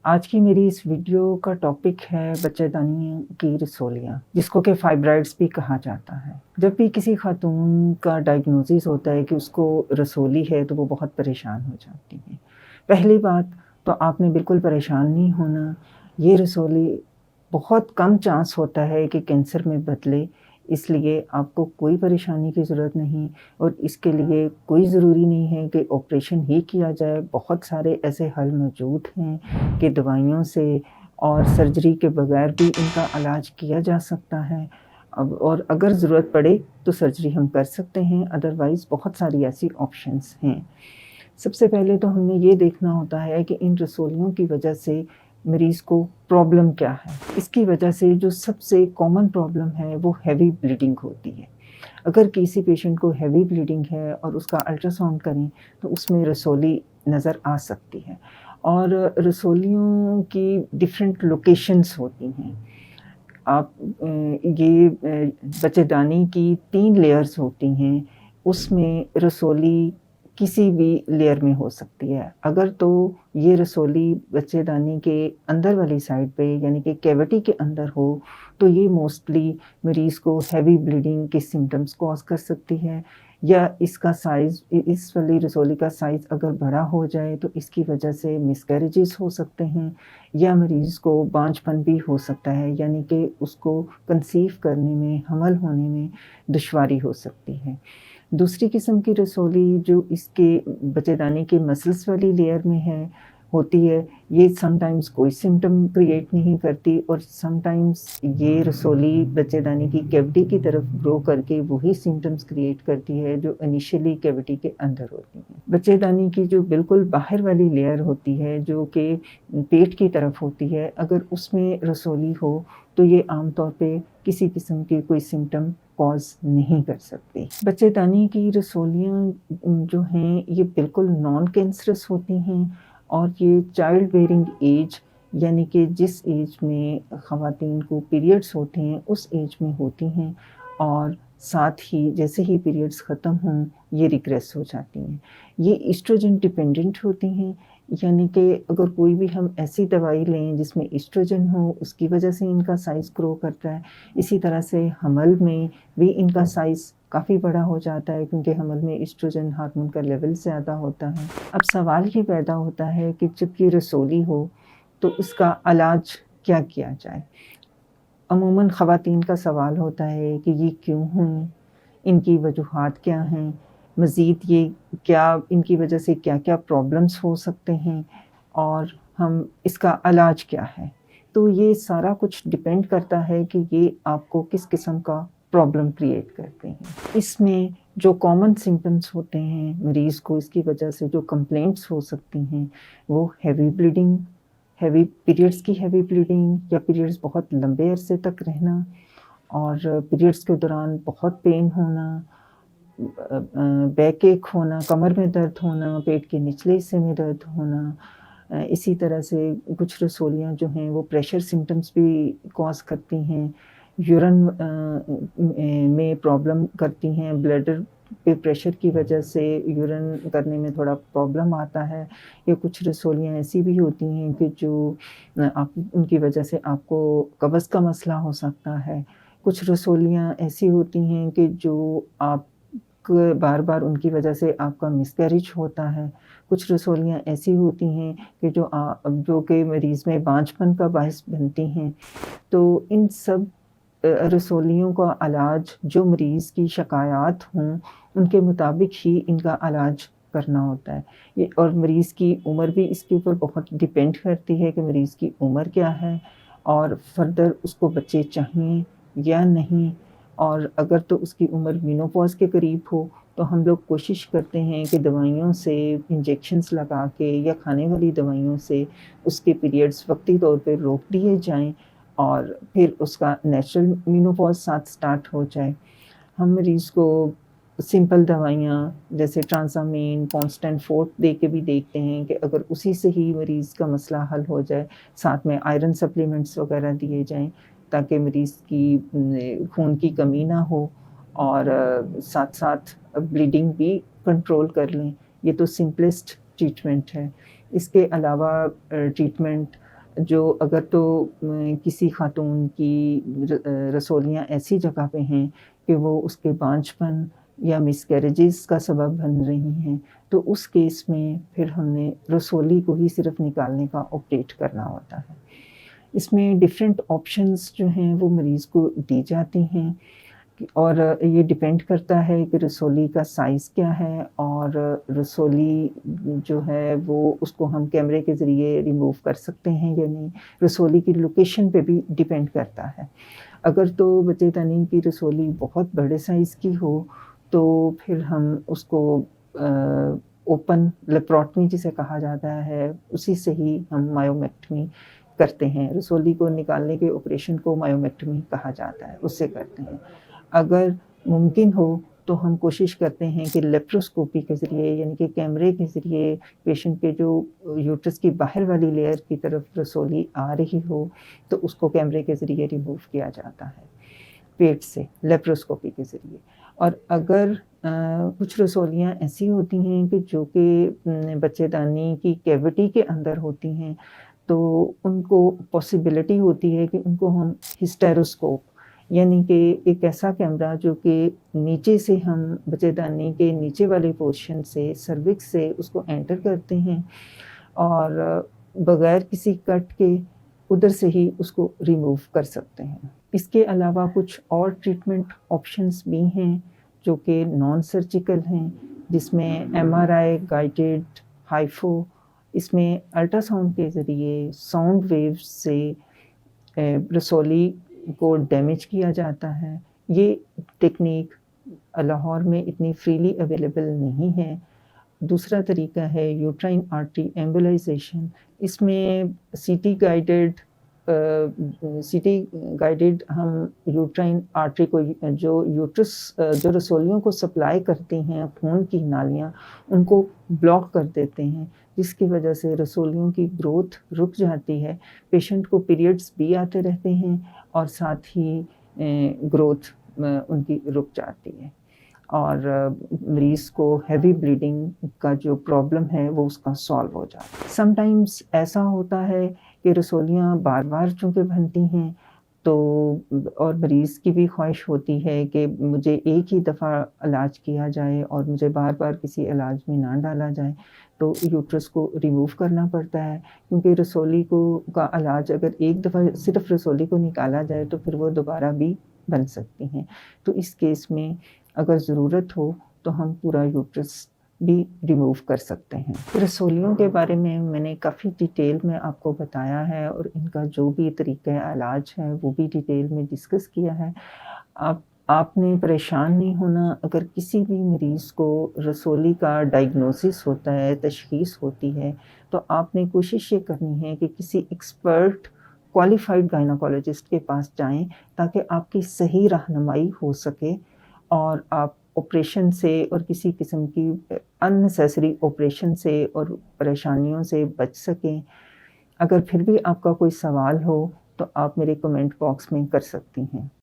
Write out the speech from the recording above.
آج کی میری اس ویڈیو کا ٹاپک ہے بچہ دانی کی رسولیاں، جس کو کہ فائبرائڈس بھی کہا جاتا ہے۔ جب بھی کسی خاتون کا ڈائگنوسس ہوتا ہے کہ اس کو رسولی ہے تو وہ بہت پریشان ہو جاتی ہیں۔ پہلی بات تو آپ نے بالکل پریشان نہیں ہونا، یہ رسولی بہت کم چانس ہوتا ہے کہ کینسر میں بدلے، اس لیے آپ کو کوئی پریشانی کی ضرورت نہیں، اور اس کے لیے کوئی ضروری نہیں ہے کہ آپریشن ہی کیا جائے۔ بہت سارے ایسے حل موجود ہیں کہ دوائیوں سے اور سرجری کے بغیر بھی ان کا علاج کیا جا سکتا ہے، اور اگر ضرورت پڑے تو سرجری ہم کر سکتے ہیں، ادروائز بہت ساری ایسی آپشنس ہیں۔ سب سے پہلے تو ہم نے یہ دیکھنا ہوتا ہے کہ ان رسولیوں کی وجہ سے مریض کو پرابلم کیا ہے۔ اس کی وجہ سے جو سب سے کامن پرابلم ہے وہ ہیوی بلیڈنگ ہوتی ہے۔ اگر کسی پیشنٹ کو ہیوی بلیڈنگ ہے اور اس کا الٹرا ساؤنڈ کریں تو اس میں رسولی نظر آ سکتی ہے، اور رسولیوں کی ڈفرینٹ لوکیشنز ہوتی ہیں۔ آپ یہ بچہ دانی کی 3 لیئرز ہوتی ہیں، اس میں رسولی کسی بھی لیئر میں ہو سکتی ہے۔ اگر تو یہ رسولی بچہ دانی کے اندر والی سائڈ پہ یعنی کہ کیوٹی کے اندر ہو تو یہ موسٹلی مریض کو ہیوی بلیڈنگ کے سمٹمز کوز کر سکتی ہے، یا اس کا سائز، اس والی رسولی کا سائز اگر بڑا ہو جائے تو اس کی وجہ سے مسکیریجز ہو سکتے ہیں، یا مریض کو بانجھ پن بھی ہو سکتا ہے، یعنی کہ اس کو کنسیو کرنے میں، حمل ہونے میں دشواری ہو سکتی ہے۔ دوسری قسم کی رسولی جو اس کے بچہ دانی کے مسلس والی لیئر میں ہوتی ہے، یہ سم ٹائمز کوئی سمٹم کریٹ نہیں کرتی، اور سم ٹائمز یہ رسولی بچہ دانی کی کیوٹی کی طرف گرو کر کے وہی سمٹمز کریٹ کرتی ہے جو انیشیلی کیوٹی کے اندر ہوتی ہیں۔ بچہ دانی کی جو بالکل باہر والی لیئر ہوتی ہے جو کہ پیٹ کی طرف ہوتی ہے، اگر اس میں رسولی ہو تو یہ عام طور پہ کسی قسم کی کوئی سمٹم کوز نہیں کر سکتی۔ بچہ دانی کی رسولیاں جو ہیں یہ بالکل نان کینسرس ہوتی ہیں، اور یہ چائلڈ بیئرنگ ایج یعنی کہ جس ایج میں خواتین کو پیریڈز ہوتے ہیں اس ایج میں ہوتی ہیں، اور ساتھ ہی جیسے ہی پیریڈز ختم ہوں یہ ریگریس ہو جاتی ہیں۔ یہ ایسٹروجن ڈیپینڈنٹ ہوتی ہیں، یعنی کہ اگر کوئی بھی ہم ایسی دوائی لیں جس میں ایسٹروجن ہو اس کی وجہ سے ان کا سائز گرو کرتا ہے، اسی طرح سے حمل میں بھی ان کا سائز کافی بڑا ہو جاتا ہے کیونکہ حمل میں ایسٹروجن ہارمون کا لیول زیادہ ہوتا ہے۔ اب سوال یہ پیدا ہوتا ہے کہ جب یہ رسولی ہو تو اس کا علاج کیا کیا جائے۔ عموماً خواتین کا سوال ہوتا ہے کہ یہ کیوں ہوئیں، ان کی وجوہات کیا ہیں، مزید یہ کیا ان کی وجہ سے کیا کیا پرابلمس ہو سکتے ہیں، اور ہم اس کا علاج کیا ہے۔ تو یہ سارا کچھ ڈیپینڈ کرتا ہے کہ یہ آپ کو کس قسم کا پرابلم کریٹ کرتے ہیں۔ اس میں جو کامن سمٹمز ہوتے ہیں مریض کو اس کی وجہ سے جو کمپلینٹس ہو سکتی ہیں وہ ہیوی بلیڈنگ، پیریڈز کی ہیوی بلیڈنگ، یا پیریڈز بہت لمبے عرصے تک رہنا، اور پیریڈز کے دوران بہت پین ہونا، بیک ایک ہونا، کمر میں درد ہونا، پیٹ کے نچلے حصے میں درد ہونا۔ اسی طرح سے کچھ رسولیاں جو ہیں وہ پریشر سمٹمز بھی کوز کرتی ہیں، یورین میں پرابلم کرتی ہیں، بلیڈر پہ پریشر کی وجہ سے یورین کرنے میں تھوڑا پرابلم آتا ہے، یا کچھ رسولیاں ایسی بھی ہوتی ہیں کہ جو ان کی وجہ سے آپ کو قبض کا مسئلہ ہو سکتا ہے۔ کچھ رسولیاں ایسی ہوتی ہیں کہ جو آپ بار بار ان کی وجہ سے آپ کا مسکیریج ہوتا ہے۔ کچھ رسولیاں ایسی ہوتی ہیں کہ جو کہ مریض میں بانجھ پن کا باعث بنتی ہیں۔ تو ان سب رسولیوں کا علاج جو مریض کی شکایات ہوں ان کے مطابق ہی ان کا علاج کرنا ہوتا ہے، اور مریض کی عمر بھی اس کے اوپر بہت ڈیپینڈ کرتی ہے کہ مریض کی عمر کیا ہے، اور فردر اس کو بچے چاہیے یا نہیں، اور اگر تو اس کی عمر مینوپاز کے قریب ہو تو ہم لوگ کوشش کرتے ہیں کہ دوائیوں سے، انجیکشنز لگا کے یا کھانے والی دوائیوں سے اس کے پیریڈز وقتی طور پہ روک دیے جائیں، اور پھر اس کا نیچرل مینوپاز ساتھ سٹارٹ ہو جائے۔ ہم مریض کو سمپل دوائیاں جیسے ٹرانسامین، کانسٹنٹ فورٹ دے کے بھی دیکھتے ہیں کہ اگر اسی سے ہی مریض کا مسئلہ حل ہو جائے، ساتھ میں آئرن سپلیمنٹس وغیرہ دیے جائیں تاکہ مریض کی خون کی کمی نہ ہو، اور ساتھ ساتھ بلیڈنگ بھی کنٹرول کر لیں۔ یہ تو سمپلسٹ ٹریٹمنٹ ہے۔ اس کے علاوہ ٹریٹمنٹ جو اگر تو کسی خاتون کی رسولیاں ایسی جگہ پہ ہیں کہ وہ اس کے بانجھپن یا مسکیریجز کا سبب بن رہی ہیں، تو اس کیس میں پھر ہم نے رسولی کو ہی صرف نکالنے کا آپریٹ کرنا ہوتا ہے۔ اس میں ڈفرینٹ آپشنز جو ہیں وہ مریض کو دی جاتی ہیں، اور یہ ڈیپینڈ کرتا ہے کہ رسولی کا سائز کیا ہے، اور رسولی جو ہے وہ اس کو ہم کیمرے کے ذریعے ریموو کر سکتے ہیں یا نہیں، رسولی کی لوکیشن پہ بھی ڈیپینڈ کرتا ہے۔ اگر تو بچے دانی کی رسولی بہت بڑے سائز کی ہو تو پھر ہم اس کو اوپن لیپروٹمی جسے کہا جاتا ہے، اسی سے ہی ہم مایومیکٹمی کرتے ہیں۔ رسولی کو نکالنے کے آپریشن کو مایومیکٹمی کہا جاتا ہے، اس سے کرتے ہیں۔ اگر ممکن ہو تو ہم کوشش کرتے ہیں کہ لیپروسکوپی کے ذریعے، یعنی کہ کیمرے کے ذریعے پیشنٹ کے جو یوٹرس کی باہر والی لیئر کی طرف رسولی آ رہی ہو تو اس کو کیمرے کے ذریعے ریموو کیا جاتا ہے پیٹ سے لیپروسکوپی کے ذریعے۔ اور اگر کچھ رسولیاں ایسی ہوتی ہیں کہ جو کہ بچے دانی کی کیوٹی کے اندر ہوتی ہیں، تو ان کو پاسبلٹی ہوتی ہے کہ ان کو ہم ہسٹیروسکوپ، یعنی کہ ایک ایسا کیمرہ جو کہ نیچے سے ہم بچے دانی کے نیچے والے پورشن سے سروکس سے اس کو انٹر کرتے ہیں اور بغیر کسی کٹ کے ادھر سے ہی اس کو ریموو کر سکتے ہیں۔ اس کے علاوہ کچھ اور ٹریٹمنٹ آپشنز بھی ہیں جو کہ نان سرجیکل ہیں، جس میں MRI گائیڈڈ ہائیفو، اس میں الٹرا ساؤنڈ کے ذریعے ساؤنڈ ویوز سے رسولی کو ڈیمیج کیا جاتا ہے۔ یہ ٹیکنیک لاہور میں اتنی فریلی اویلیبل نہیں ہے۔ دوسرا طریقہ ہے یوٹرائن آرٹری ایمبولائزیشن۔ اس میں سی ٹی گائیڈڈ ہم یوٹرائن آرٹری کو، جو رسولیوں کو سپلائی کرتی ہیں خون کی نالیاں، ان کو بلاک کر دیتے ہیں، جس کی وجہ سے رسولیوں کی گروتھ رک جاتی ہے۔ پیشنٹ کو پیریڈز بھی آتے رہتے ہیں اور ساتھ ہی گروتھ ان کی رک جاتی ہے، اور مریض کو ہیوی بلیڈنگ کا جو پرابلم ہے وہ اس کا سالو ہو جاتا ہے۔ سم ٹائمز ایسا ہوتا ہے کہ رسولیاں بار بار چونکہ بنتی ہیں تو، اور مریض کی بھی خواہش ہوتی ہے کہ مجھے ایک ہی دفعہ علاج کیا جائے اور مجھے بار بار کسی علاج میں نہ ڈالا جائے، تو یوٹرس کو ریموو کرنا پڑتا ہے، کیونکہ رسولی کا علاج اگر ایک دفعہ صرف رسولی کو نکالا جائے تو پھر وہ دوبارہ بھی بن سکتی ہیں۔ تو اس کیس میں اگر ضرورت ہو تو ہم پورا یوٹرس بھی ریموو کر سکتے ہیں۔ رسولیوں کے بارے میں نے کافی ڈیٹیل میں آپ کو بتایا ہے، اور ان کا جو بھی طریقہ علاج ہے وہ بھی ڈیٹیل میں ڈسکس کیا ہے۔ آپ نے پریشان نہیں ہونا اگر کسی بھی مریض کو رسولی کا ڈائگنوسس ہوتا ہے، تشخیص ہوتی ہے، تو آپ نے کوشش یہ کرنی ہے کہ کسی ایکسپرٹ کوالیفائڈ گائناکولوجسٹ کے پاس جائیں تاکہ آپ کی صحیح رہنمائی ہو سکے اور آپ آپریشن سے اور کسی قسم کی ان نیسیسری آپریشن سے اور پریشانیوں سے بچ سکیں۔ اگر پھر بھی آپ کا کوئی سوال ہو تو آپ میرے کمنٹ باکس میں کر سکتی ہیں۔